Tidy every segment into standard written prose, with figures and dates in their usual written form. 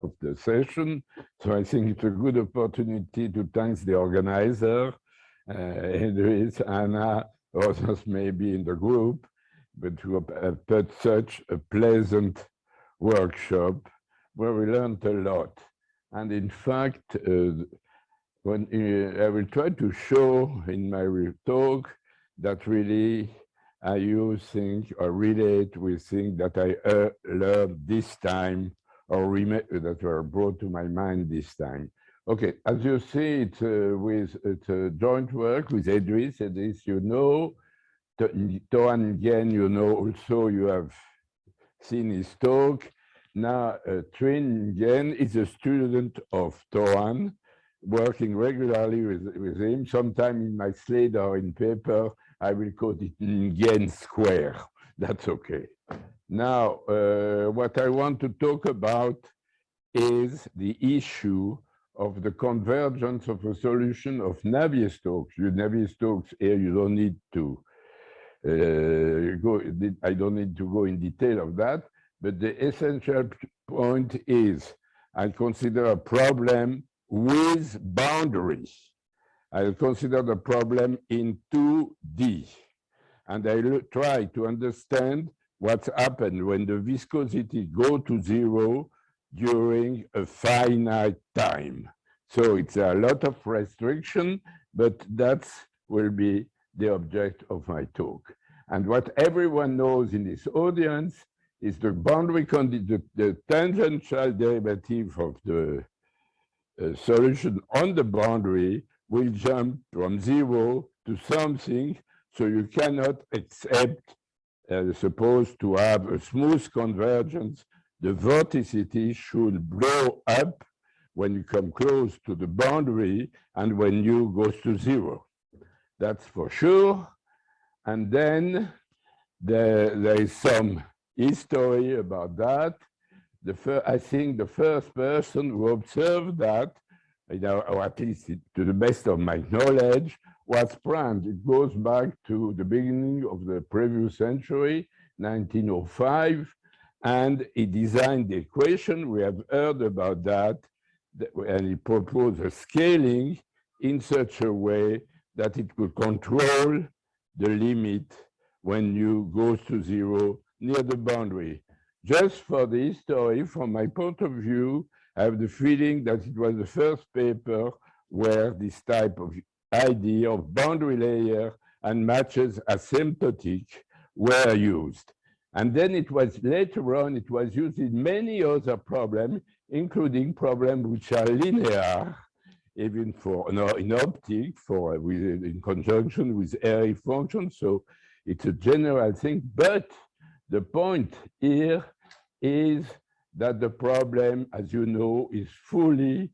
of the session. So I think it's a good opportunity to thank the organizer, Edriss, Anna, others maybe in the group, but to have put such a pleasant workshop where we learned a lot. And in fact, I will try to show in my talk that really I use things or relate with things that I learned this time or that were brought to my mind this time. Okay, as you see, it's a joint work with Edriss. Edriss, you know, Toan Nguyen, you know, also you have seen his talk. Now, Trinh Nguyen is a student of Toan, working regularly with him. Sometime in my slide or in paper, I will call it Nguyen square. That's okay. Now, what I want to talk about is the issue of the convergence of a solution of Navier Stokes. Navier Stokes here, you don't need to I don't need to go in detail of that, but the essential point is I consider a problem with boundaries. I'll consider the problem in 2D, and I try to understand what's happened when the viscosity go to 0 during a finite time. So it's a lot of restriction, but that will be the object of my talk. And what everyone knows in this audience is the boundary condition, the tangential derivative of the solution on the boundary will jump from 0 to something, so you cannot accept, suppose to have a smooth convergence, the vorticity should blow up when you come close to the boundary and when u goes to 0. That's for sure. And then there is some history about that. I think the first person who observed that, or at least to the best of my knowledge, was Prand. It goes back to the beginning of the previous century, 1905, and he designed the equation. We have heard about that, and he proposed a scaling in such a way that it could control the limit when u goes to 0 near the boundary. Just for the history, from my point of view, I have the feeling that it was the first paper where this type of idea of boundary layer and matches asymptotic were used. And then it was later on, it was used in many other problems, including problems which are linear, even for in optic, in conjunction with area functions. So it's a general thing. But the point here is that the problem, as you know, is fully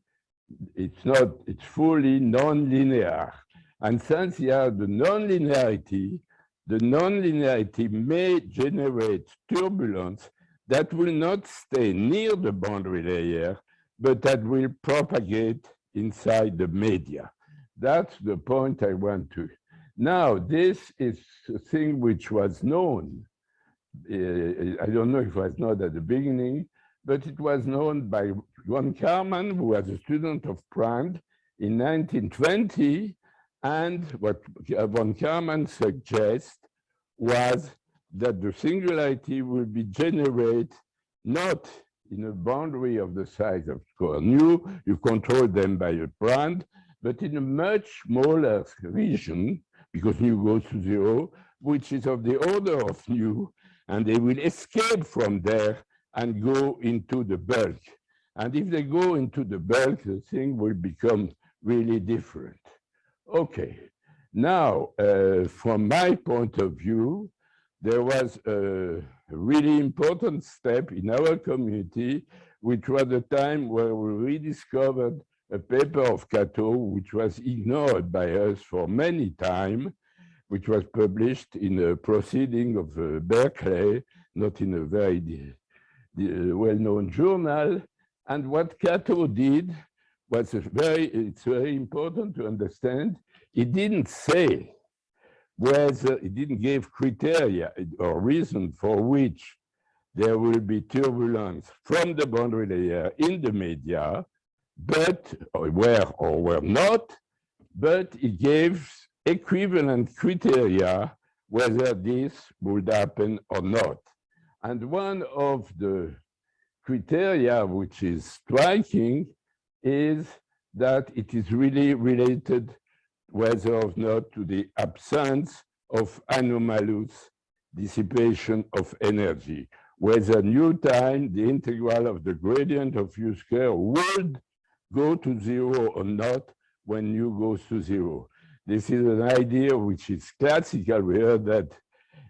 non-linear. And since you have the non-linearity may generate turbulence that will not stay near the boundary layer, but that will propagate inside the media. That's the point I want to. Now, this is a thing which was known. I don't know if it was not at the beginning, but it was known by von Karman, who was a student of Prand in 1920. And what von Karman suggests was that the singularity will be generated not in a boundary of the size of square nu, you control them by a Prand, but in a much smaller region, because nu goes to 0, which is of the order of nu, and they will escape from there and go into the bulk. And if they go into the bulk, the thing will become really different. Okay, now, from my point of view, there was a really important step in our community, which was the time where we rediscovered a paper of Kato, which was ignored by us for many time, which was published in a proceeding of Berkeley, not in a very well-known journal. And what Kato did was it's very important to understand. He didn't say whether, he didn't give criteria or reason for which there will be turbulence from the boundary layer in the media, but where or where not, but it gives equivalent criteria whether this would happen or not. And one of the criteria which is striking is that it is really related whether or not to the absence of anomalous dissipation of energy, whether new time, the integral of the gradient of u square would go to zero or not when u goes to zero. This is an idea which is classical. We heard that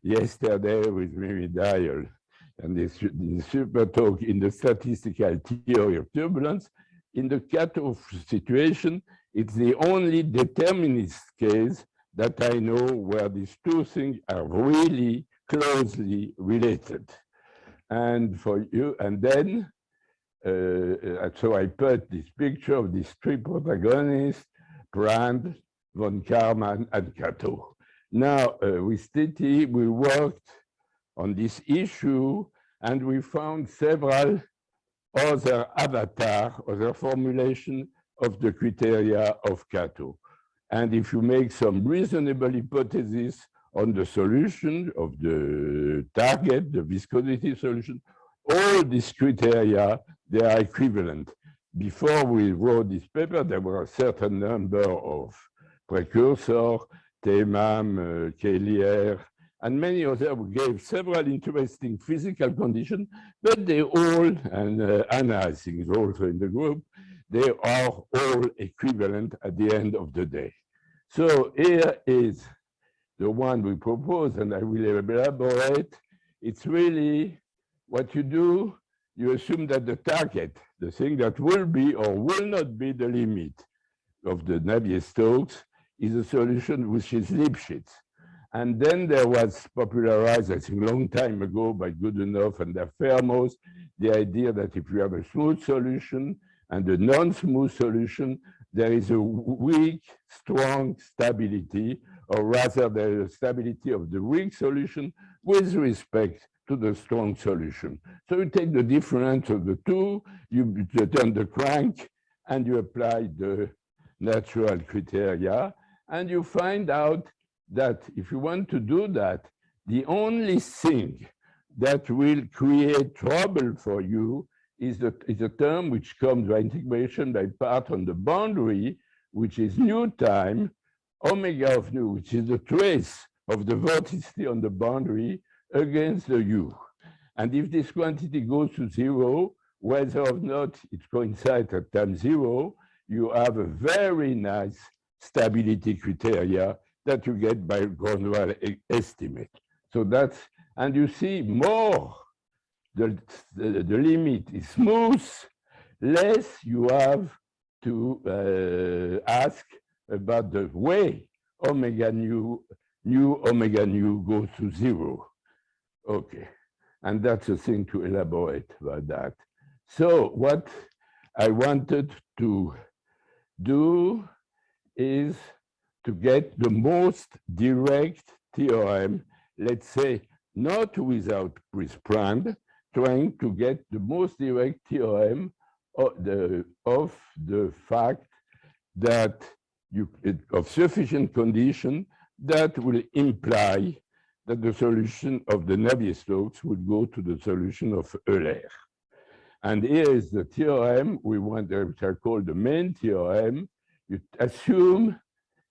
yesterday with Mimi Dial and this super talk in the statistical theory of turbulence. In the Kato situation, it's the only determinist case that I know where these two things are really closely related. And for you, and then, so I put this picture of these three protagonists, Brand, von Karman, and Kato. Now, with Titi, we worked on this issue, and we found several other avatars, other formulation of the criteria of Kato. And if you make some reasonable hypothesis on the solution of the target, the viscosity solution, all these criteria, they are equivalent. Before we wrote this paper, there were a certain number of precursors, Temam, Kellier, and many others gave several interesting physical conditions, but they all, and Anna, I think, is also in the group, they are all equivalent at the end of the day. So here is the one we propose, and I will elaborate. It's really what you do, you assume that the target, the thing that will be or will not be the limit of the Navier Stokes, is a solution which is Lipschitz. And then there was popularized, I think, a long time ago by Goodenough and Fermos, the idea that if you have a smooth solution and a non-smooth solution, there is a weak, strong stability, or rather there is a stability of the weak solution with respect to the strong solution. So you take the difference of the two, you turn the crank, and you apply the natural criteria, and you find out that if you want to do that, the only thing that will create trouble for you is a term which comes by integration by part on the boundary, which is nu time, omega of nu, which is the trace of the vorticity on the boundary against the u. And if this quantity goes to zero, whether or not it coincides at time zero, you have a very nice stability criteria that you get by gradual estimate. So that's, and you see more, the limit is smooth, less you have to ask about the way omega nu omega nu goes to zero. Okay, and that's a thing to elaborate about that. So what I wanted to do is to get the most direct theorem, let's say, not without Brand, trying to get the most direct theorem of the fact that of sufficient condition that will imply that the solution of the Navier Stokes would go to the solution of Euler. And here is the theorem we want, which are called the main theorem. You assume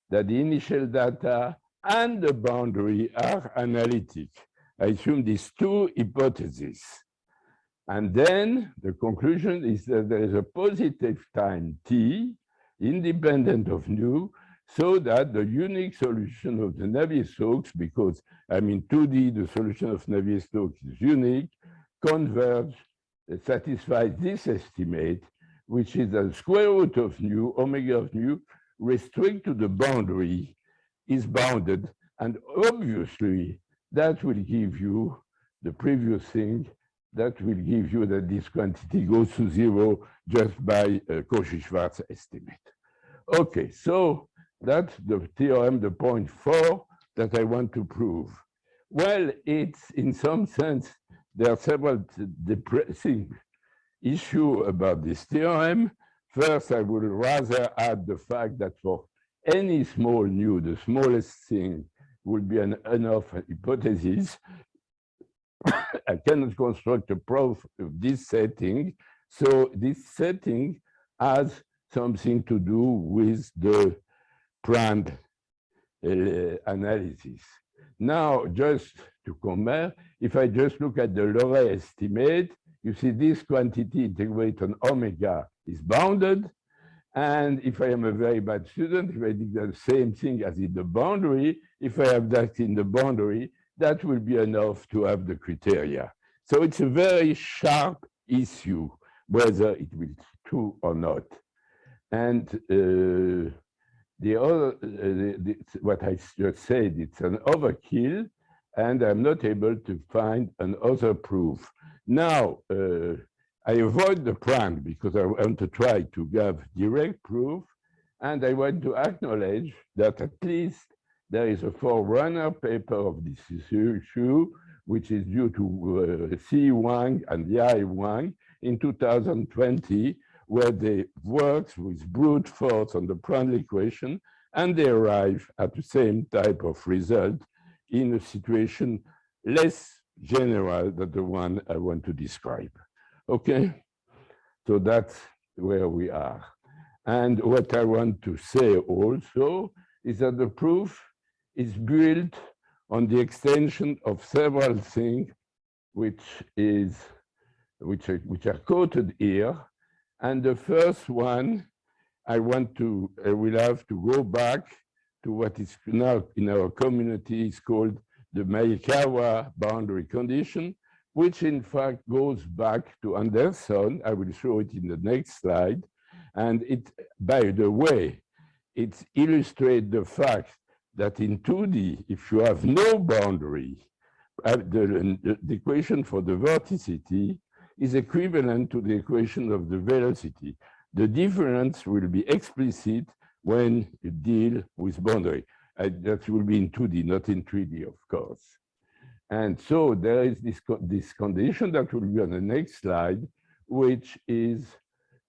that the initial data and the boundary are analytic. I assume these two hypotheses. And then the conclusion is that there is a positive time t, independent of nu, so that the unique solution of the Navier Stokes, because I mean 2D, the solution of Navier Stokes is unique, converge, satisfies this estimate, which is the square root of nu, omega of nu, restrict to the boundary, is bounded, and obviously that will give you the previous thing, that will give you that this quantity goes to zero just by Cauchy-Schwarz estimate. Okay, so that's the theorem, the point 4 that I want to prove. Well, it's in some sense there are several depressing issues about this theorem. First, I would rather add the fact that for any small nu, the smallest thing will be an enough hypothesis. I cannot construct a proof of this setting. So this setting has something to do with the Prand analysis. Now, just to compare, if I just look at the Euler estimate, you see this quantity integrated on omega is bounded. And if I am a very bad student, if I did the same thing as in the boundary, if I have that in the boundary, that will be enough to have the criteria. So it's a very sharp issue, whether it will be true or not. And the other, what I just said, it's an overkill, and I'm not able to find another proof. Now, I avoid the Prand because I want to try to have direct proof, and I want to acknowledge that at least there is a forerunner paper of this issue, which is due to C. Wang and Yai Wang in 2020, where they worked with brute force on the Prand equation, and they arrive at the same type of result in a situation less general than the one I want to describe. Okay, so that's where we are. And what I want to say also is that the proof is built on the extension of several things which are quoted here. And the first one, I will have to go back to what is now in our community is called the Mayekawa boundary condition, which in fact goes back to Anderson. I will show it in the next slide. And it, by the way, it illustrates the fact that in 2D, if you have no boundary, the equation for the vorticity is equivalent to the equation of the velocity. The difference will be explicit when you deal with boundary. That will be in 2D, not in 3D, of course. And so there is this condition that will be on the next slide, which is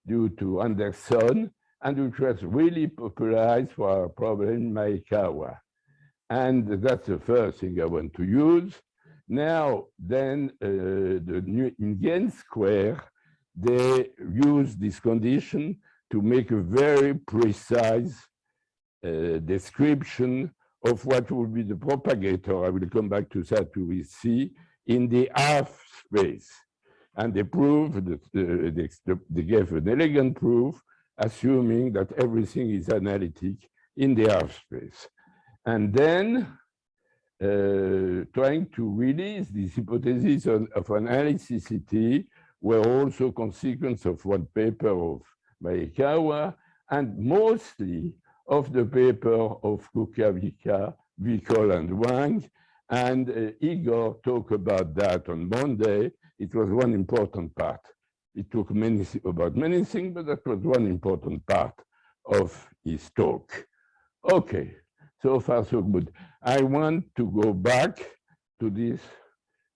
due to Anderson, and which was really popularized for our problem, Mayekawa. And that's the first thing I want to use. Now, then, the Nguyen square, they use this condition to make a very precise description of what would be the propagator. I will come back to that, we will see, in the half space. And they proved that they gave an elegant proof, assuming that everything is analytic in the half space. And then trying to release this hypothesis of analyticity were also consequence of one paper of Mayekawa, and mostly of the paper of Kukavica, Vicol and Wang. And Igor talked about that on Monday. It was one important part. It took about many things, but that was one important part of his talk. Okay, so far so good. I want to go back to this,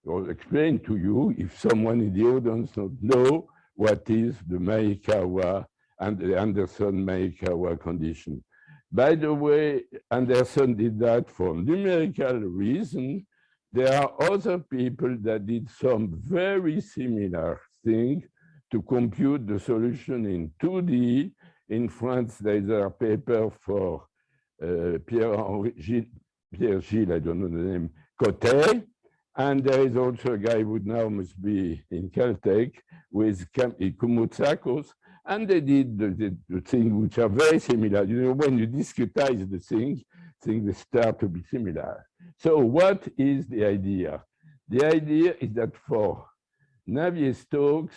or explain to you, if someone in the audience don't know what is the Mayekawa and the Anderson-Mayekawa condition. By the way, Anderson did that for numerical reason. There are other people that did some very similar thing to compute the solution in 2D. In France, there is a paper for Pierre-Gilles, I don't know the name, Cote. And there is also a guy who now must be in Caltech with Koumoutsakos. And they did the things which are very similar. You know, when you discretize the things they start to be similar. So what is the idea? The idea is that for Navier Stokes,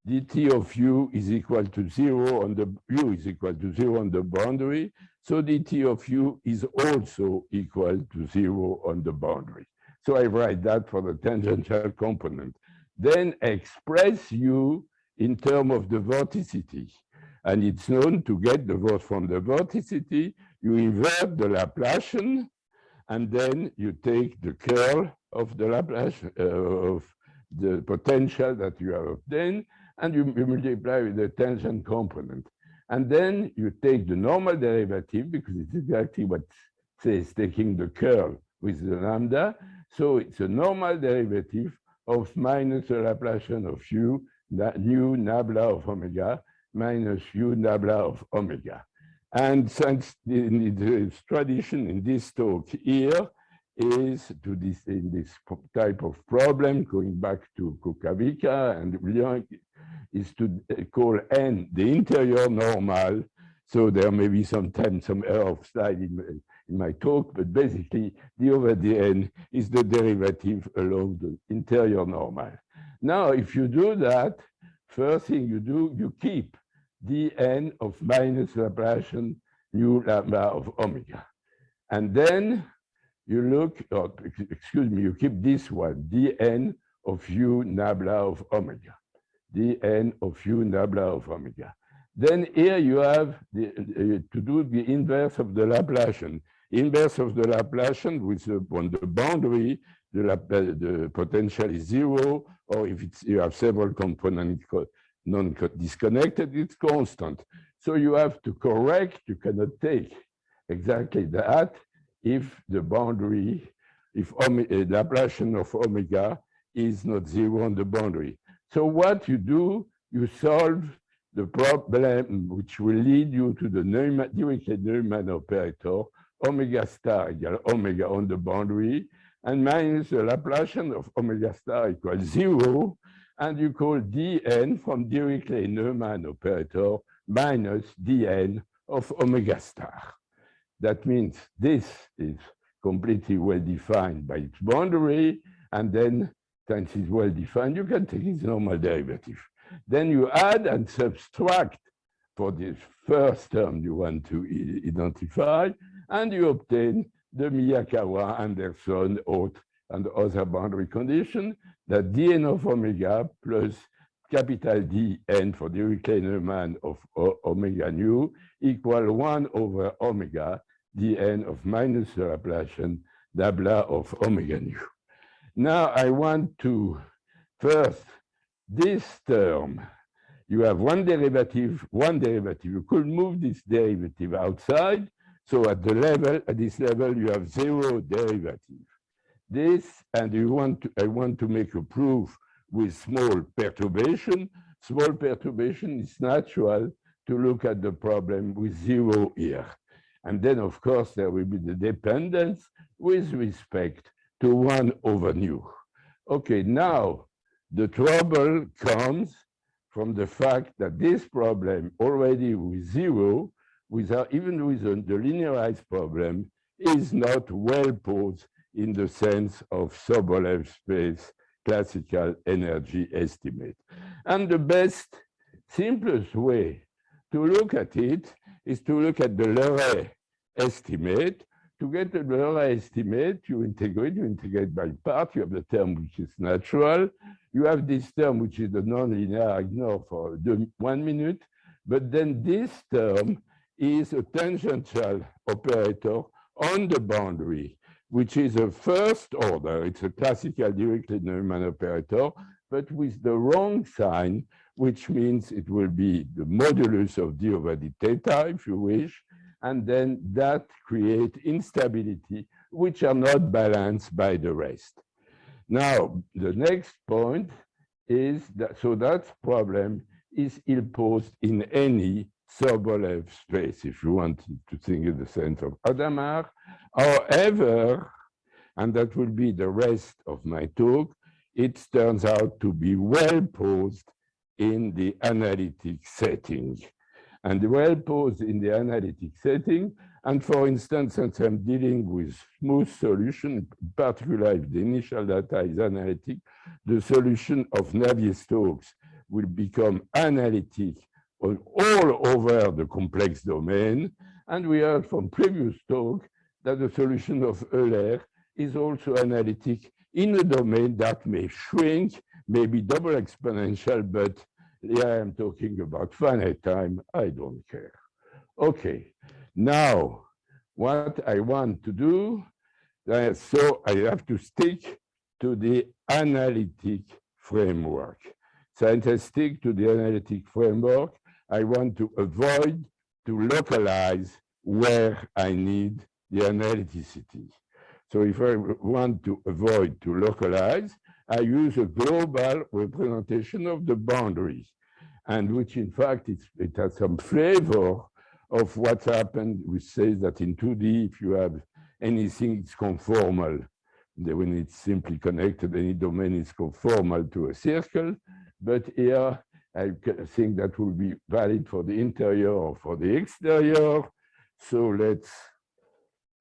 dt of u is equal to 0 on the u is equal to 0 on the boundary. So dt of u is also equal to 0 on the boundary. So I write that for the tangential component. Then express u in terms of the vorticity. And it's known to get the vote from the vorticity, you invert the Laplacian, and then you take the curl of the Laplacian, of the potential that you have obtained, and you multiply with the tangent component. And then you take the normal derivative, because it's exactly what says taking the curl with the lambda. So it's a normal derivative of minus the Laplacian of u nu nabla of omega minus u nabla of omega. And since the tradition in this talk here is to this, in this type of problem, going back to Kukavica and Eulerequation, is to call n the interior normal. So there may be sometimes some error of slide in my talk, but basically d over dn is the derivative along the interior normal. Now, if you do that, first thing you do, you keep dn of minus Laplacian nu lambda of omega. And then you look, or excuse me, you keep this one, dn of u nabla of omega, dn of u nabla of omega. Then here you have to do the inverse of the Laplacian. Inverse of the Laplacian, which on the boundary, the potential is 0, or if you have several components non-disconnected, it's constant. So you have to correct, you cannot take exactly that if the boundary, if Laplacian of omega is not 0 on the boundary. So what you do, you solve the problem which will lead you to the Dirichlet-Neumann operator, omega star equal omega on the boundary, and minus the Laplacian of omega star equals 0, and you call dn from Dirichlet-Neumann operator minus dn of omega star. That means this is completely well defined by its boundary, and then since it's well defined, you can take its normal derivative. Then you add and subtract for this first term you want to identify, and you obtain the Mayekawa, Anderson, Oath, and other boundary condition that dn of omega plus capital Dn for Dirichlet-Neumann of omega nu equal 1 over omega dn of minus the Laplacian nabla of omega nu. Now I want to first, this term, you have one derivative. You could move this derivative outside. So at this level, you have 0 derivative. This, and I want to make a proof with small perturbation. Small perturbation is natural to look at the problem with 0 here. And then, of course, there will be the dependence with respect to 1 over nu. Okay, now the trouble comes from the fact that this problem already with 0, even with the linearized problem, is not well posed in the sense of Sobolev space classical energy estimate. And the best, simplest way to look at it is to look at the Eulerequation estimate. To get the Eulerequation estimate, you integrate by part. You have the term which is natural. You have this term which is the nonlinear, ignore for 1 minute. But then this term is a tangential operator on the boundary, which is a first order. It's a classical Dirichlet-Neumann operator, but with the wrong sign, which means it will be the modulus of d over d theta, if you wish, and then that creates instability, which are not balanced by the rest. Now, the next point is that, so that problem is ill-posed in any Sobolev space, if you want to think in the sense of Hadamard. However, and that will be the rest of my talk, it turns out to be well posed in the analytic setting. And well posed in the analytic setting, and for instance, since I'm dealing with smooth solution, in particular if the initial data is analytic, the solution of Navier Stokes will become analytic all over the complex domain. And we heard from previous talk that the solution of Euler is also analytic in a domain that may shrink, may be double exponential, but here I am talking about finite time. I don't care. Okay, now what I want to do, so I have to stick to the analytic framework. Since I stick to the analytic framework, I want to avoid to localize where I need the analyticity. So if I want to avoid to localize, I use a global representation of the boundaries, and which in fact it has some flavor of what's happened, which says that in 2D, if you have anything, it's conformal. When it's simply connected, any domain is conformal to a circle. But here, I think that will be valid for the interior or for the exterior. So let's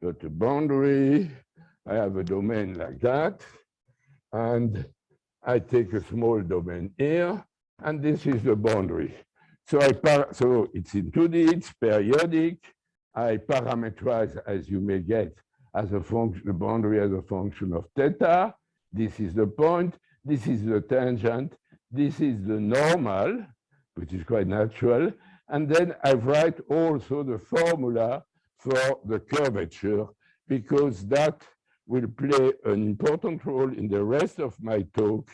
go to boundary. I have a domain like that. And I take a small domain here. And this is the boundary. So so it's in 2D, it's periodic. I parameterize, as you may get, as a function, the boundary as a function of theta. This is the point. This is the tangent. This is the normal, which is quite natural. And then I write also the formula for the curvature, because that will play an important role in the rest of my talk.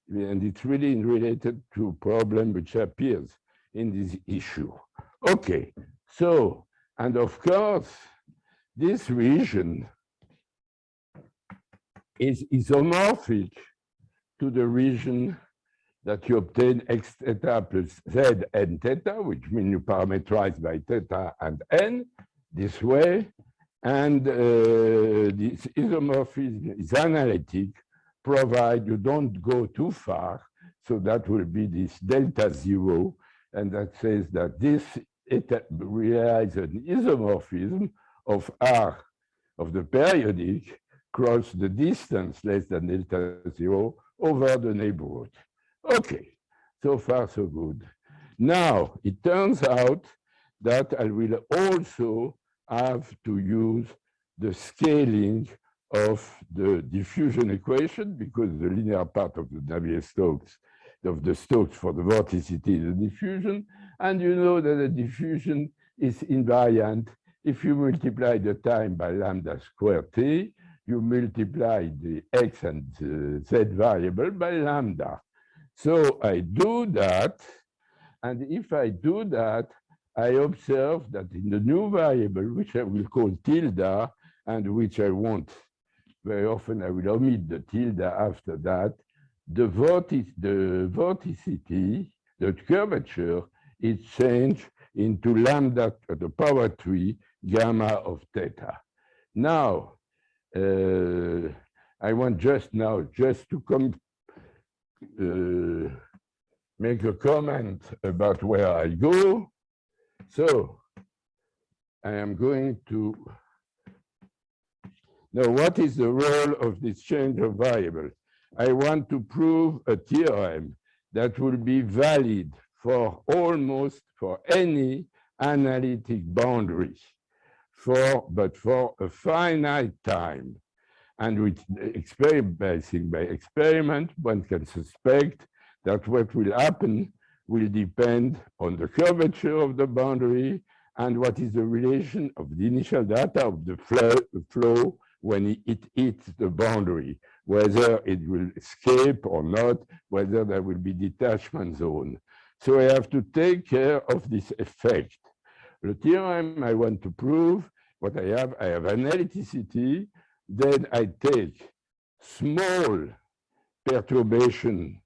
And it's really related to a problem which appears in this issue. Okay, so, and of course, this region is isomorphic to the region that you obtain x theta plus z n theta, which means you parameterize by theta and n this way. And this isomorphism is analytic, provided you don't go too far. So that will be this delta 0. And that says that this realizes an isomorphism of R of the periodic cross the distance less than delta 0 over the neighborhood. Okay, so far so good. Now, it turns out that I will also have to use the scaling of the diffusion equation, because the linear part of the Navier Stokes, of the Stokes for the vorticity is the diffusion. And you know that the diffusion is invariant. If you multiply the time by lambda squared t, you multiply the x and z variable by lambda. So I do that, and if I do that, I observe that in the new variable, which I will call tilde, and which I won't, very often I will omit the tilde after that, the vorticity, the curvature, is changed into lambda to the power 3 gamma of theta. Now, I want just to make a comment about where I go. So I am going to, now what is the role of this change of variable? I want to prove a theorem that will be valid for almost for any analytic boundary, but for a finite time. And with by experiment, one can suspect that what will happen will depend on the curvature of the boundary and what is the relation of the initial data of the flow when it hits the boundary, whether it will escape or not, whether there will be detachment zone. So I have to take care of this effect. The theorem I want to prove, what I have analyticity, then I take small perturbation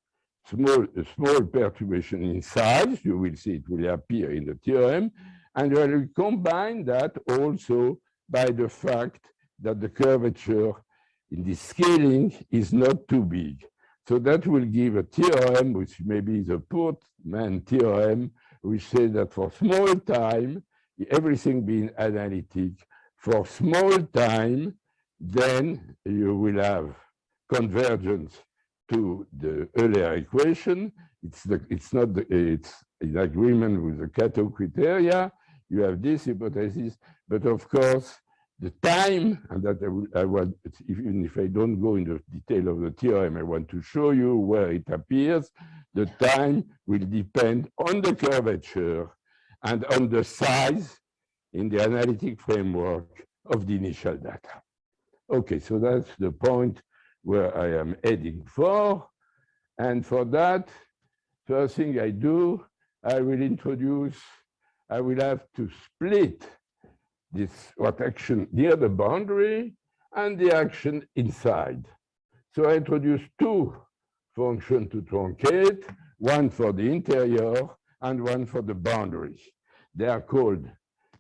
in size, you will see it will appear in the theorem, and I will combine that also by the fact that the curvature in the scaling is not too big. So that will give a theorem, which maybe is a Portman theorem, which says that for small time, everything being analytic, for small time, then you will have convergence to the Eulerequation. It's in agreement with the Kato criteria. You have this hypothesis, but of course, the time, and that I want, even if I don't go into the detail of the theorem, I want to show you where it appears. The time will depend on the curvature and on the size in the analytic framework of the initial data. Okay, so that's the point where I am heading for. And for that, first thing I do, I will have to split this what action near the boundary and the action inside. So I introduce two functions to truncate, one for the interior and one for the boundary. They are called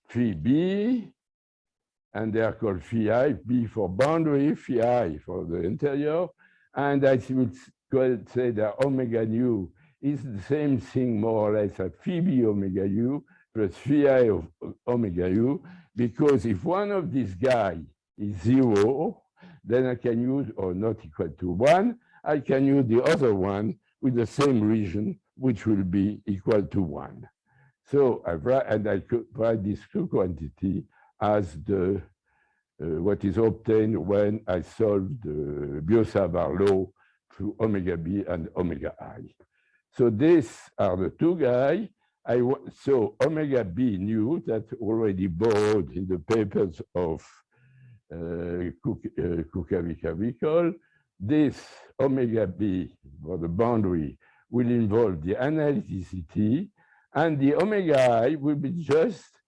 phi b, and they are called phi I, b for boundary, phi I for the interior, and I would say that omega nu is the same thing more or less as phi b omega u plus phi I of omega u, because if one of these guys is 0, then I can use, or not equal to 1, I can use the other one with the same region, which will be equal to 1. So I write this two quantity as the what is obtained when I solve the Biot-Savart law through omega b and omega I. So these are the two guys. So omega b nu, that's already borrowed in the papers of Kukavica Vicol. This omega b for the boundary will involve the analyticity, and the omega I will be just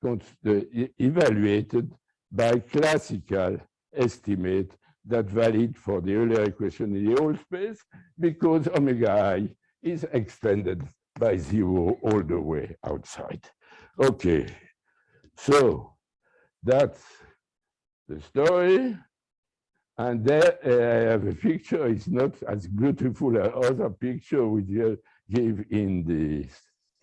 evaluated by classical estimate that valid for the Eulerequation in the whole space, because omega I is extended by 0 all the way outside. Okay, so that's the story. And there I have a picture. It's not as beautiful as other picture which I gave in the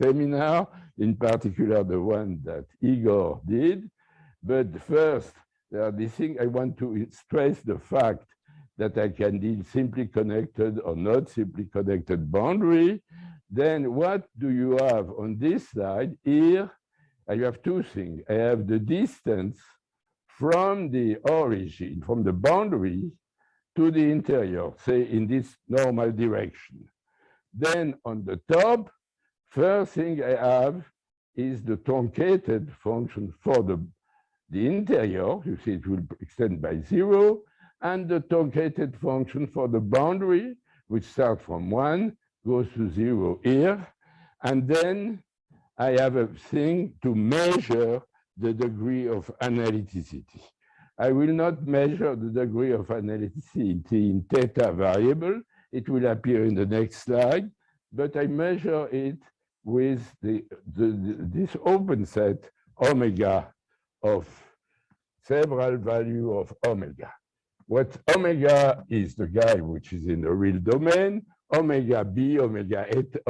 seminar, in particular the one that Igor did. But first, the thing I want to stress the fact that I can deal simply connected or not simply connected boundary. Then what do you have on this side? Here, I have two things. I have the distance from the origin, from the boundary to the interior, say in this normal direction. Then on the top, first thing I have is the truncated function for the interior. You see it will extend by 0, and the truncated function for the boundary, which starts from 1, goes to 0 here. And then I have a thing to measure the degree of analyticity. I will not measure the degree of analyticity in theta variable. It will appear in the next slide, but I measure it with this open set omega of several value of omega. What omega is the guy which is in the real domain. Omega b, omega eta,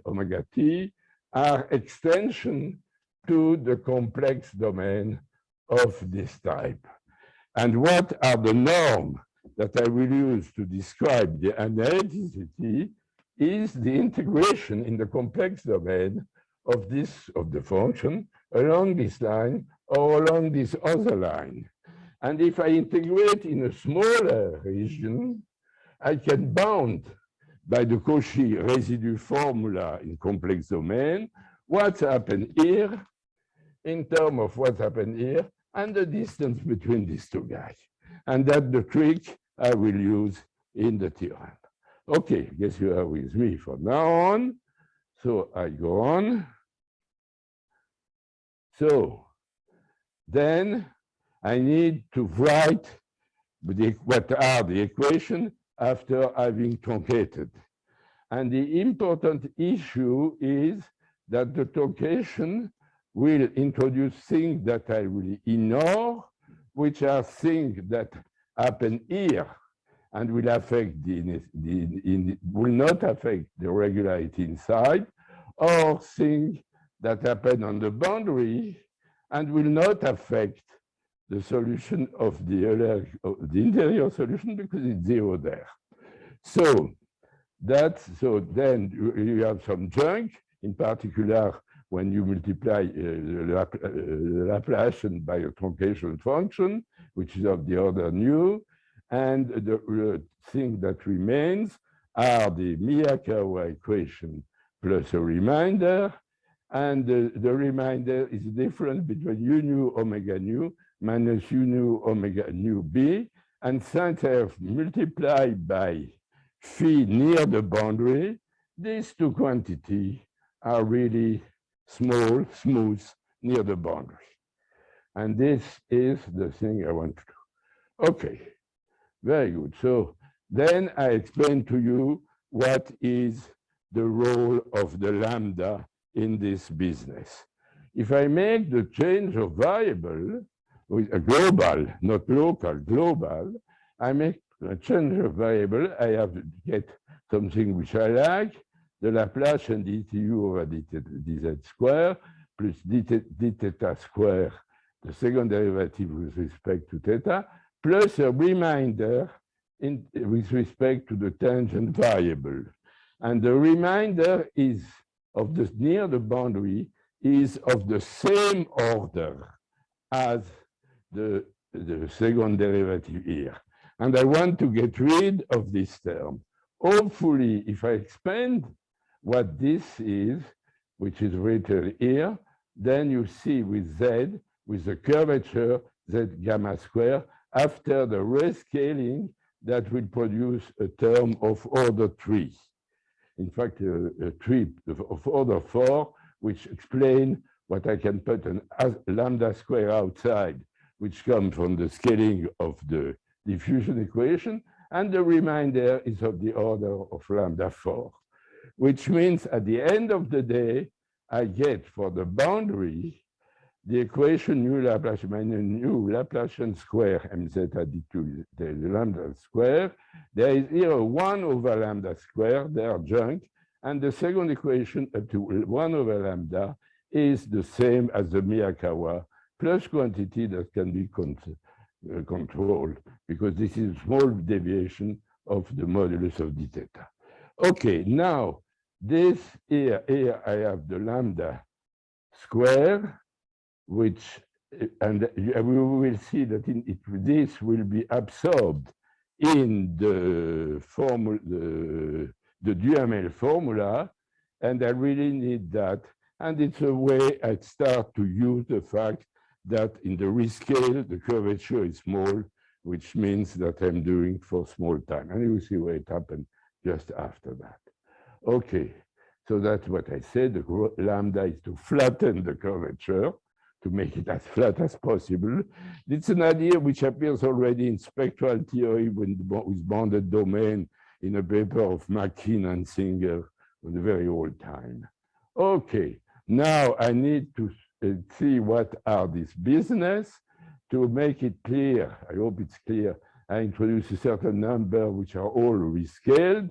omega t are extension to the complex domain of this type. And what are the norms that I will use to describe the analyticity is the integration in the complex domain of the function along this line or along this other line. And if I integrate in a smaller region, I can bound by the Cauchy residue formula in complex domain what's happened here in terms of what happened here and the distance between these two guys. And that's the trick I will use in the theorem. Okay, I guess you are with me from now on. So I go on. So then I need to write what are the equations after having truncated. And the important issue is that the truncation will introduce things that I will ignore, which are things that happen here and will affect will not affect the regularity inside, or things that happen on the boundary and will not affect the solution of the interior solution because it's 0 there. So then you have some junk, in particular when you multiply the Laplacian by a truncation function, which is of the order nu, and the thing that remains are the Mayekawa equation plus a reminder, and the reminder is the difference between u nu omega nu minus u nu omega nu b, and since I have multiplied by phi near the boundary, these two quantities are really small, smooth, near the boundary. And this is the thing I want to do. Okay, very good. So then I explain to you what is the role of the lambda in this business. If I make the change of variable with a global, not local, global, I make a change of variable, I have to get something which I like, the Laplacian dtu over dz square plus d theta square, the second derivative with respect to theta, plus a remainder with respect to the tangent variable. And the remainder is of the near the boundary is of the same order as the second derivative here. And I want to get rid of this term. Hopefully, if I expand what this is, which is written here, then you see with Z, with the curvature Z gamma square, after the rescaling, that will produce a term of order 3. In fact, a 3 of order 4, which explain what I can put an lambda square outside, which comes from the scaling of the diffusion equation, and the remainder is of the order of lambda 4, which means at the end of the day, I get for the boundary the equation nu Laplacian minus nu Laplacian square m zeta d2 the lambda square. There is here 1 over lambda square, they are junk, and the second equation up to 1 over lambda is the same as the Mayekawa plus quantity that can be controlled, because this is a small deviation of the modulus of d theta. Okay, now this here I have the lambda square, which, and we will see that this will be absorbed in the formula, the Duhamel formula, and I really need that. And it's a way I start to use the fact that in the rescale, the curvature is small, which means that I'm doing for small time. And you will see where it happened just after that. Okay, so that's what I said. The lambda is to flatten the curvature, to make it as flat as possible. It's an idea which appears already in spectral theory with bounded domain in a paper of McKean and Singer in a very old time. Okay, now I need to see what are this business. To make it clear, I hope it's clear, I introduce a certain number which are all rescaled.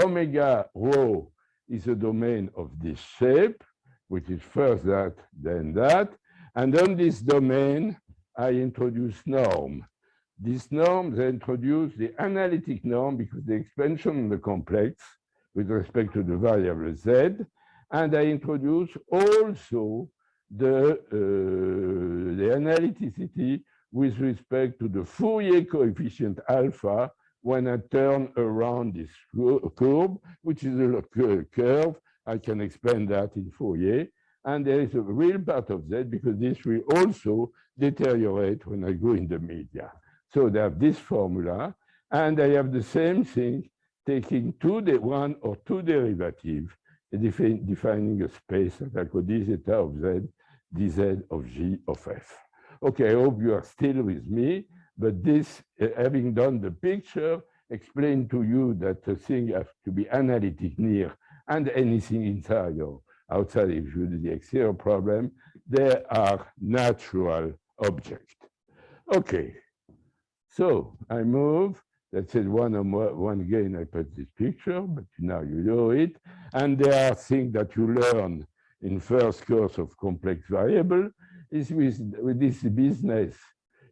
Omega rho is a domain of this shape, which is first that, then that. And on this domain, I introduce norm. This norm, they introduce the analytic norm because the expansion of the complex with respect to the variable z, and I introduce also the analyticity with respect to the Fourier coefficient alpha when I turn around this curve, which is a curve. I can explain that in Fourier. And there is a real part of z because this will also deteriorate when I go in the media. So they have this formula, and I have the same thing taking one or two derivatives, defining a space that I call d zeta of z, dz of g of f. Okay, I hope you are still with me, but this, having done the picture, explain to you that the thing has to be analytic near and anything interior. Outside, if you do the exterior problem, there are natural objects. Okay, so I move. Let's say one again, I put this picture, but now you know it. And there are things that you learn in first course of complex variable. Is with this business,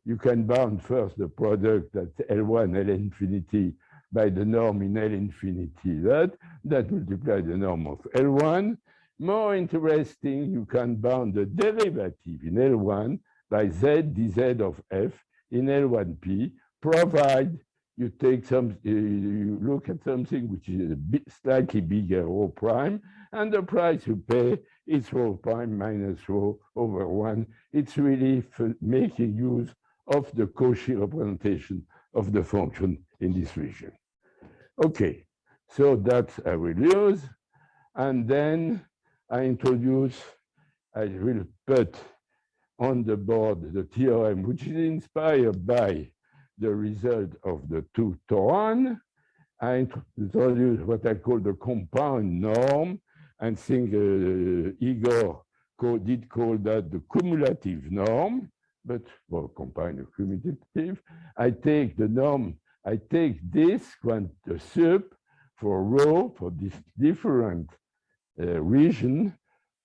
you can bound first the product at L1, L infinity by the norm in L infinity. That multiply the norm of L1. More interesting, you can bound the derivative in L1 by z dz of f in L1p, provide you take you look at something which is a bit slightly bigger rho prime, and the price you pay is rho prime minus rho over 1. It's really for making use of the Cauchy representation of the function in this region. Okay, So that I will use. And then I will put on the board the theorem, which is inspired by the result of the two Toan. I introduce what I call the compound norm, and think Igor did call that the cumulative norm, but well, combined and cumulative. I take the norm, I take this sup for rho, for this different region,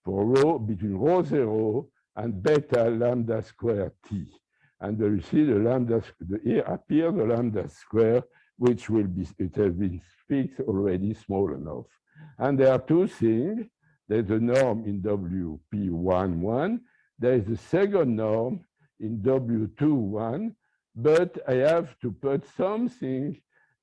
for rho between rho 0 and beta lambda square t. And you see the lambda, here appears the lambda square, which will be, it has been fixed already small enough. And there are two things. There's a norm in WP11. There is a second norm in W21, but I have to put something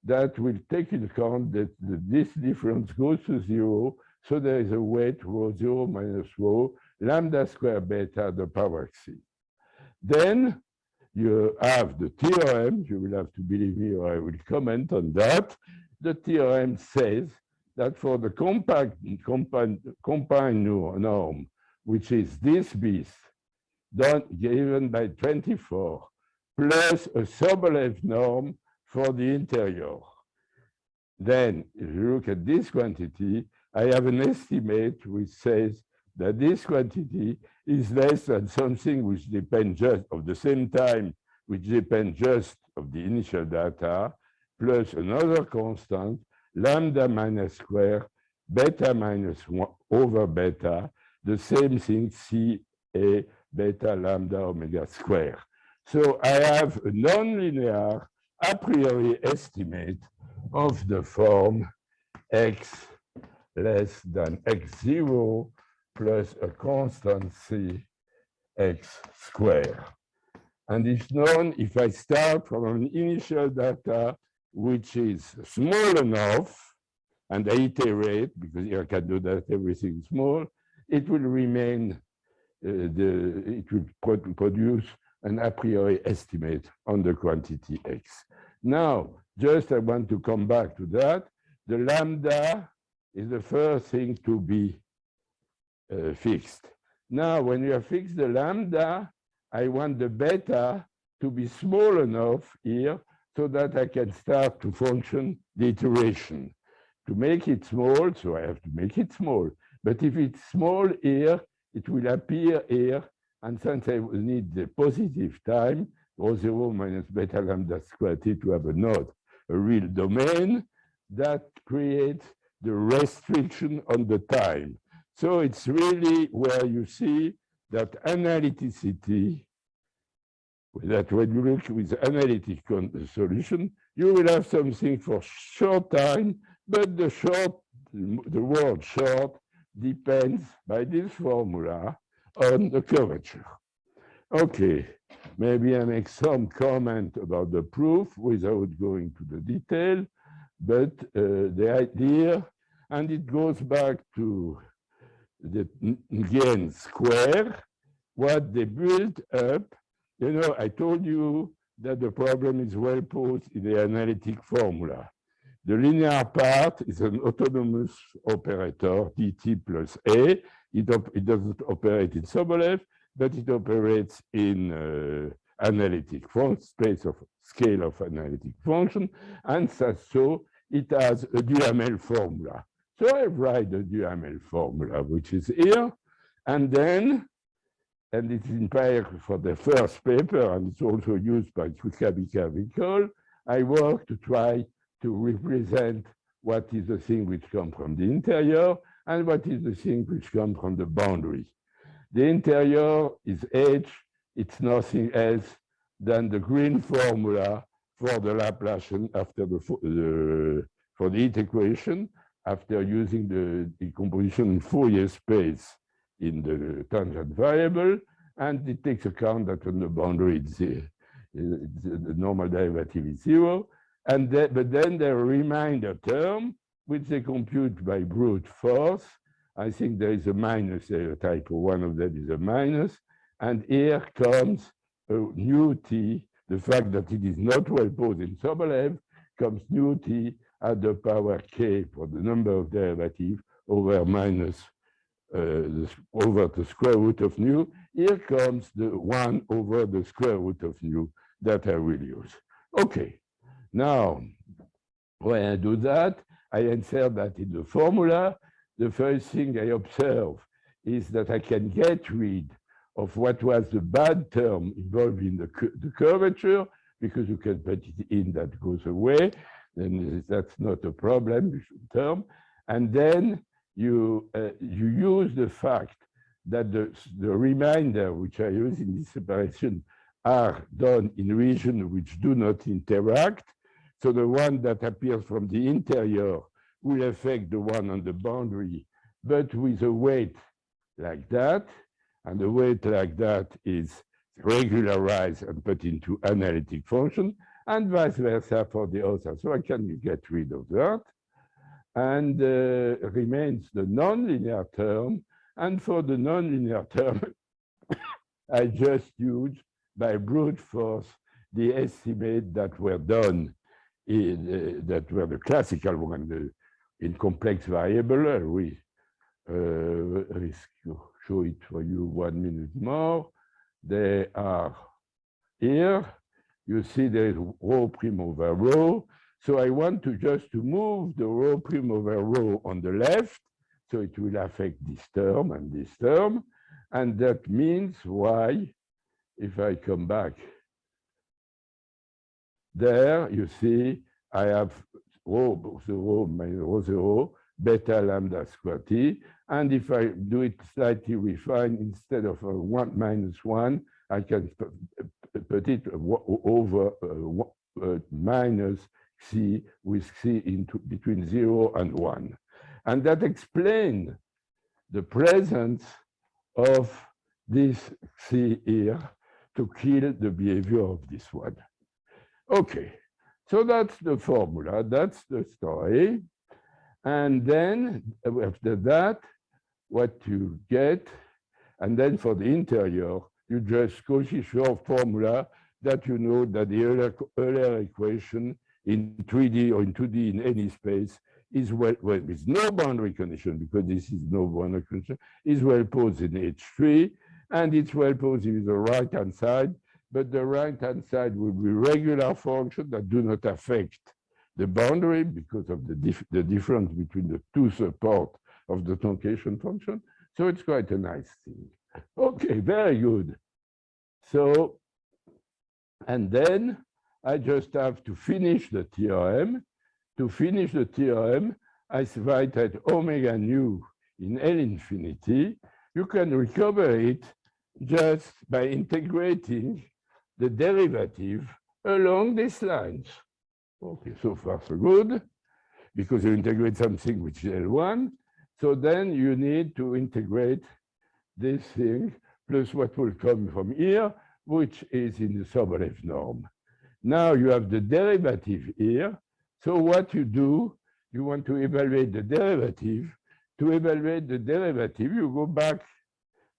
that will take into account that this difference goes to 0. So there is a weight rho 0 minus rho lambda square beta the power c. Then you have the theorem. You will have to believe me or I will comment on that. The theorem says that for the combined norm, which is this bis given by 24, plus a Sobolev norm for the interior. Then, if you look at this quantity, I have an estimate which says that this quantity is less than something which depends just of the same time, which depends just of the initial data, plus another constant, lambda minus square, beta minus 1 over beta, the same thing, CA beta lambda omega square. So I have a nonlinear a priori estimate of the form x less than x0 plus a constant c x square. And it's known if I start from an initial data which is small enough, and I iterate, because I can do that everything small, it will remain, it will produce an a priori estimate on the quantity x. Now, just I want to come back to that. The lambda is the first thing to be fixed. Now, when you have fixed the lambda, I want the beta to be small enough here so that I can start to function the iteration. To make it small, so I have to make it small. But if it's small here, it will appear here. And since I will need the positive time, rho 0 minus beta lambda square t to have a real domain, that creates the restriction on the time. So it's really where you see that analyticity, that when you look with analytic solution, you will have something for short time, but the word short depends by this formula on the curvature. Okay, maybe I make some comment about the proof without going to the detail, but the idea, and it goes back to the Nguyen square, what they built up. You know, I told you that the problem is well posed in the analytic formula. The linear part is an autonomous operator, Titi plus A. It doesn't operate in Sobolev, but it operates in analytic space of scale of analytic function, and so it has a Duhamel formula. So I write the Duhamel formula, which is here, and then, and it's inspired for the first paper, and it's also used by Kukavica Vicol, I work to try to represent what is the thing which comes from the interior and what is the thing which comes from the boundary. The interior is H, it's nothing else than the green formula for the Laplacian after for the heat equation, after using the decomposition in Fourier space in the tangent variable, and it takes account that on the boundary the normal derivative is 0. And but then the remainder term, which they compute by brute force. I think there is a minus there, typo, one of them is a minus. And here comes a nu t, the fact that it is not well posed in Sobolev, comes nu t at the power k for the number of derivatives over minus over the square root of nu. Here comes the 1 over the square root of nu that I will use. Okay, now when I do that, I insert that in the formula. The first thing I observe is that I can get rid of what was the bad term involving the curvature, because you can put it in, that goes away, then that's not a problem term. And then you use the fact that the remainder which I use in this separation are done in regions which do not interact. So the one that appears from the interior will affect the one on the boundary, but with a weight like that. And the weight like that is regularized and put into analytic function, and vice versa for the other. So I can get rid of that. And remains the nonlinear term. And for the nonlinear term, I just use by brute force the estimate that were done that were the classical one in complex variable. We show it for you 1 minute more. They are here. You see there is rho prime over rho. So I want to just move the rho prime over rho on the left. So it will affect this term and this term. And that means why, if I come back there, you see I have rho 0 minus rho 0 beta lambda square t. And if I do it slightly refined, instead of 1 minus 1, I can put it over minus c with c into between 0 and 1. And that explains the presence of this c here to kill the behavior of this one. Okay, so that's the formula, that's the story. And then after that, what you get, and then for the interior, you just Cauchy short formula that you know that the Eulerequation in 3D or in 2D in any space is well with no boundary condition, because this is no boundary condition, is well posed in H3, and it's well posed with the right-hand side, but the right-hand side will be regular functions that do not affect the boundary because of the difference between the two supports of the truncation function. So it's quite a nice thing. Okay, very good. So, and then I just have to finish the theorem. To finish the theorem, I write at omega nu in L infinity. You can recover it just by integrating the derivative along these lines. Okay, so far so good, because you integrate something which is L1. So then you need to integrate this thing plus what will come from here, which is in the Sobolev norm. Now you have the derivative here. So what you do, you want to evaluate the derivative. To evaluate the derivative, you go back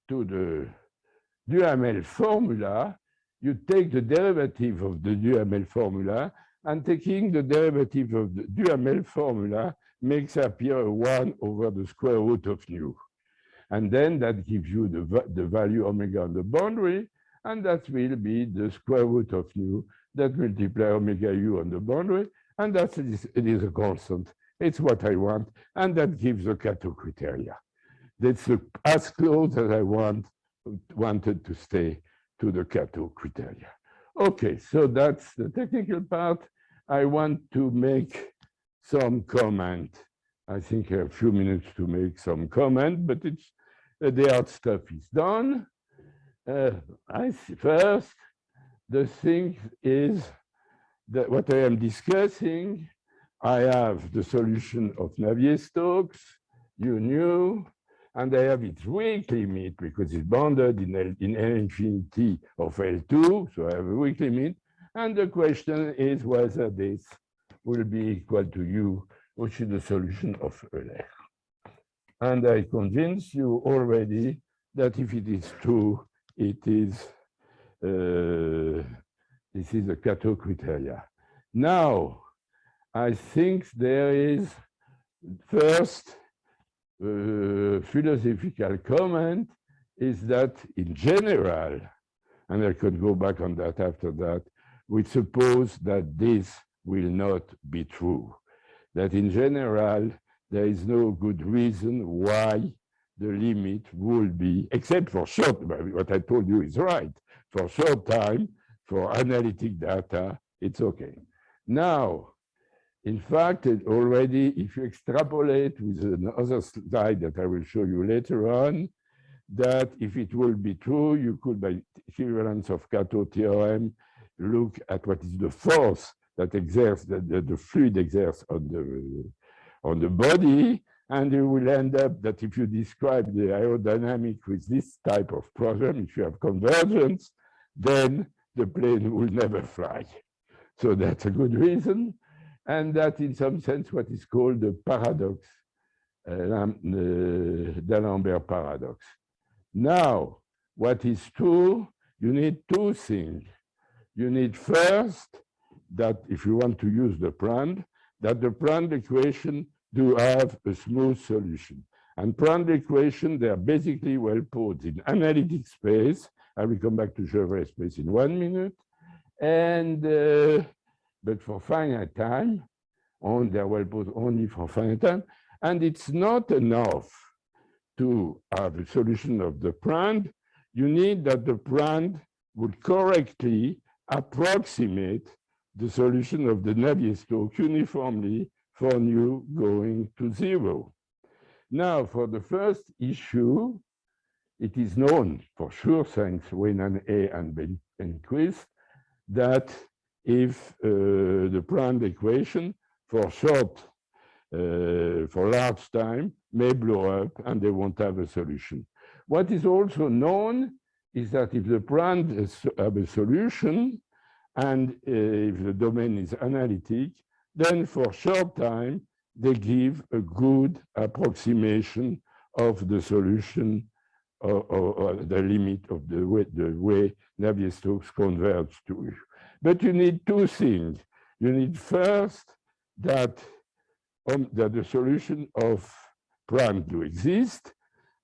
to the Duhamel formula. You take the derivative of the Duhamel formula, and taking the derivative of the Duhamel formula makes appear 1 over the square root of nu. And then that gives you the value omega on the boundary, and that will be the square root of nu that multiply omega u on the boundary, and it is a constant. It's what I want, and that gives the Kato criteria. That's as close as I wanted to stay to the Kato criteria. Okay, so that's the technical part. I want to make some comment. I think I have a few minutes to make some comment, but it's the hard stuff is done. First, the thing is that what I am discussing, I have the solution of Navier Stokes, you knew, and I have its weak limit because it's bounded in L infinity of L2, so I have a weak limit. And the question is whether this will be equal to U, which is the solution of Euler. And I convinced you already that if it is true, it is this is the Kato criteria. Now, I think there is first philosophical comment is that in general, and I could go back on that after that, we suppose that this will not be true. That in general, there is no good reason why the limit will be, except for short, what I told you is right. For short time, for analytic data, it's okay. Now, in fact, already, if you extrapolate with another slide that I will show you later on, that if it will be true, you could, by equivalence of Kato theorem, look at what is the force that exerts, that the fluid exerts on the body, and you will end up that if you describe the aerodynamic with this type of problem, if you have convergence, then the plane will never fly. So that's a good reason. And that in some sense what is called the paradox, d'Alembert paradox. Now, what is true, you need two things. You need first that if you want to use the Prandtl, that the Prandtl equation do have a smooth solution. And Prandtl equation, they are basically well put in analytic space. I will come back to Gevrey space in 1 minute. And but for finite time, they're well put only for finite time. And it's not enough to have a solution of the Prandtl. You need that the Prandtl would correctly approximate the solution of the Navier Stokes uniformly for nu going to 0. Now, for the first issue, it is known for sure, thanks to Nguyen and A and Benquist, that if the Prandtl equation for short, for large time may blow up and they won't have a solution. What is also known is that if the Prandtl have a solution and if the domain is analytic, then for short time, they give a good approximation of the solution or the limit of the way Navier Stokes converge to. But you need two things. You need first that the solution of Prandtl exists,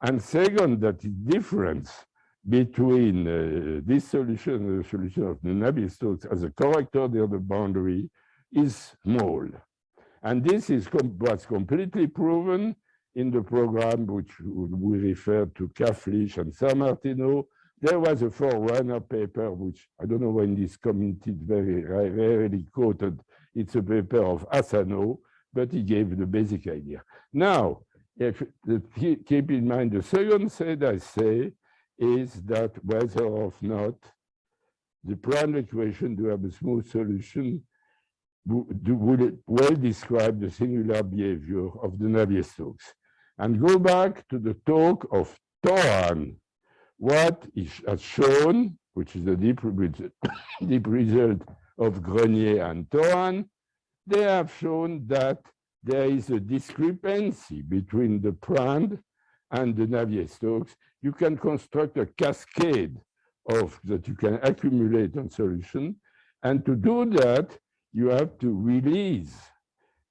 and second, that the difference between this solution and the solution of the Navier Stokes as a corrector near the boundary is small. And this is was completely proven in the program which we referred to Kaflich and Sammartino. There was a forerunner paper, which I don't know when this committee very rarely quoted. It's a paper of Asano, but he gave the basic idea. Now, keep in mind the second thing I say is that whether or not the Prandtl equation to have a smooth solution would well describe the singular behavior of the Navier Stokes. And go back to the talk of Toan. What is shown, which is the deep result of Grenier and Toan, they have shown that there is a discrepancy between the Prandtl and the Navier Stokes. You can construct a cascade that you can accumulate on solution. And to do that, you have to release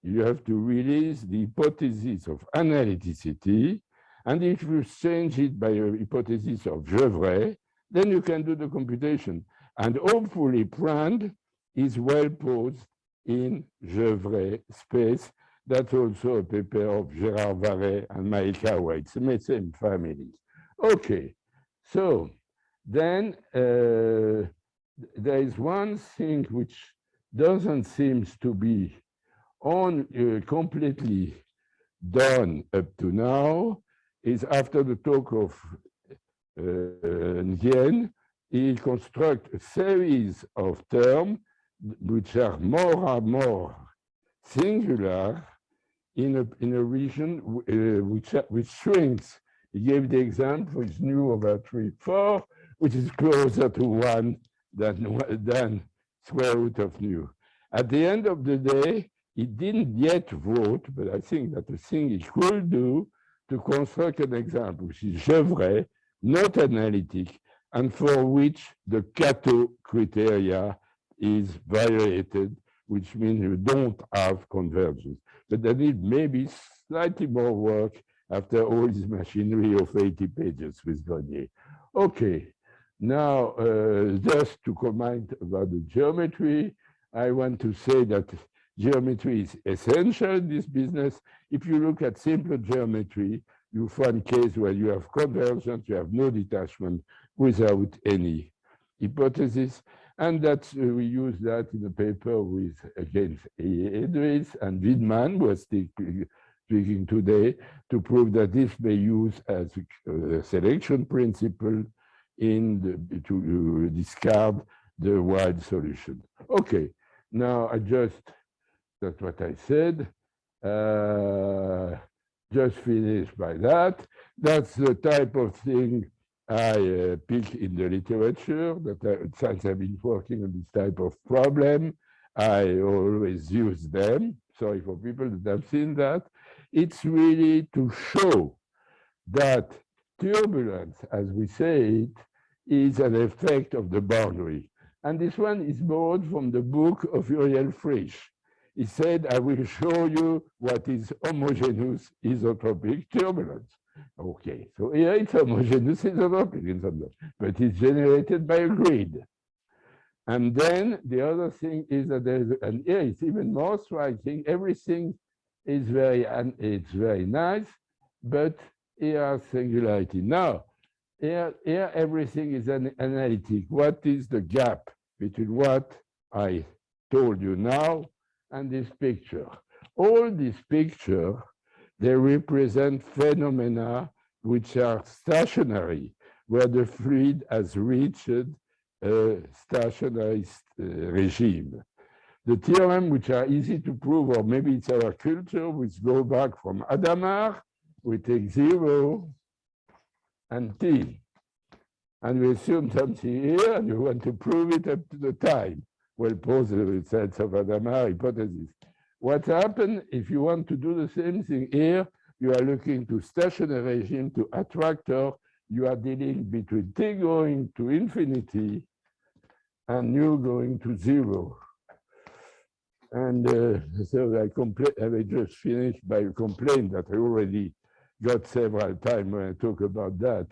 the hypothesis of analyticity. And if you change it by a hypothesis of Gevrey, then you can do the computation. And hopefully Prandtl is well posed in Gevrey space. That's also a paper of Gérard Varret and Mayekawa. It's the same family. Okay, so then there is one thing which doesn't seem to be completely done up to now, is after the talk of Nguyen, he constructs a series of terms which are more and more singular in a region which shrinks. He gave the example, it's nu over 3/4, which is closer to 1 than square root of nu. At the end of the day, he didn't yet vote, but I think that the thing he could do to construct an example, which is Gevrey, not analytic, and for which the Kato criteria is violated, which means you don't have convergence. But I need maybe slightly more work after all this machinery of 80 pages with Grenier. Okay, now just to comment about the geometry, I want to say that geometry is essential in this business. If you look at simple geometry, you find case where you have convergence, you have no detachment without any hypothesis. And that's, we use that in a paper with, against Edriss and Widman, who was speaking today, to prove that this may use as a selection principle in the, to discard the wide solution. Okay, now that's what I said. Just finished by that. That's the type of thing I pick in the literature, that since I've been working on this type of problem, I always use them. Sorry for people that have seen that. It's really to show that turbulence, as we say it, is an effect of the boundary. And this one is borrowed from the book of Eulerequation. He said, I will show you what is homogeneous isotropic turbulence. Okay, so here it's homogeneous isotropic in some way, but it's generated by a grid. And then the other thing is that there's, and here it's even more striking, everything is it's very nice, but here are singularity. Now, here everything is analytic. What is the gap between what I told you now and this picture? All these pictures, they represent phenomena which are stationary, where the fluid has reached a stationary regime. The theorem, which are easy to prove, or maybe it's our culture, which go back from Hadamard, we take 0 and t. And we assume something here, and you want to prove it up to the time. Well, pose the sense of Hadamard hypothesis. What happens if you want to do the same thing here? You are looking to stationary regime, to attractor. You are dealing between t going to infinity and u going to 0. And so I just finished by a complaint that I already got several times when I talk about that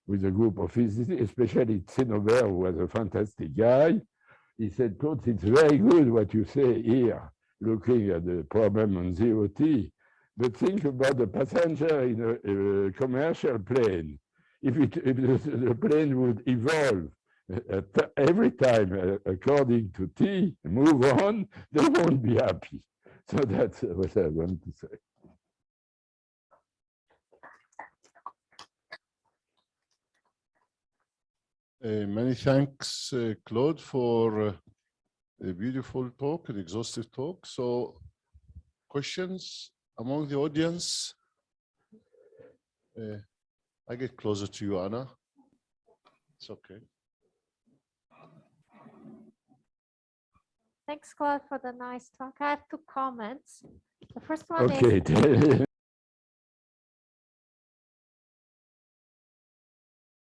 with a group of physicists, especially Zinnober, who was a fantastic guy. He said, Claude, it's very good what you say here, looking at the problem on 0t, but think about the passenger in a commercial plane. If the plane would evolve every time according to t, move on, they won't be happy. So that's what I want to say. Many thanks, Claude, for a beautiful talk, an exhaustive talk. So, questions among the audience? I get closer to you, Anna. It's okay. Thanks, Claude, for the nice talk. I have 2 comments. The first one is, Okay.